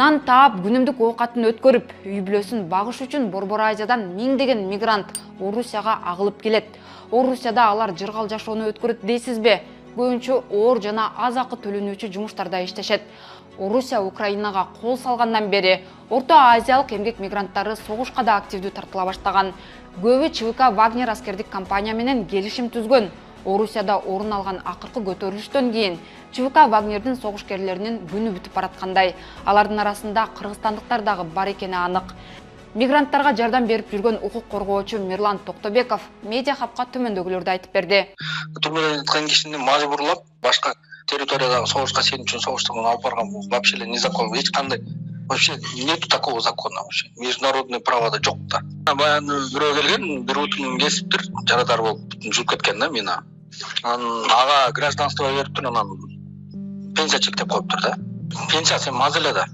Нан таап күнүмдүк оокатын өткөрүп, үй бүлөсүн багыш үчүн Борбор Азиядан миңдеген мигрант Орусияга агылып келет. Орусияда алар жыргал жашоону өткөрөт дейсизби? Көбүнчө оор жана аз акы төлөнүүчү жумуштарда иштешет. Орусия Украинага кол салгандан бери Орто Азиялык эмгек мигранттары согушка да активдүү тартыла баштаган. Көбү ЧВК Вагнер аскердик компания менен келишим түзгөн. Орусияда орун алган акыркы көтөрүлүштөн кийин ЧВК Вагнердин согушкерлеринин күнү бүтүп бараткандай. Алардын арасында кыргызстандыктар дагы бар экени анык. Мигранттарга жардам берип жүргөн укук коргоочу Мирлан Токтобеков Медиа Хабка төмөндөгүлөрдү айтып берди. Түрмөдөн жаткан кишини мажбурлап башка территориядагы согушка сенүү үчүн согуштан алып барган бул вообще незаконно, эч кандай вообще нету такого закона вообще. Международное правода жок да. Баягы бирөө келген, бир утун кесиптир, жарадар болуп жүрүп кеткен да мени. Анан ага гражданство бериптир, анан пенсия чектеп коюптур да. Пенсия сен маза эле да.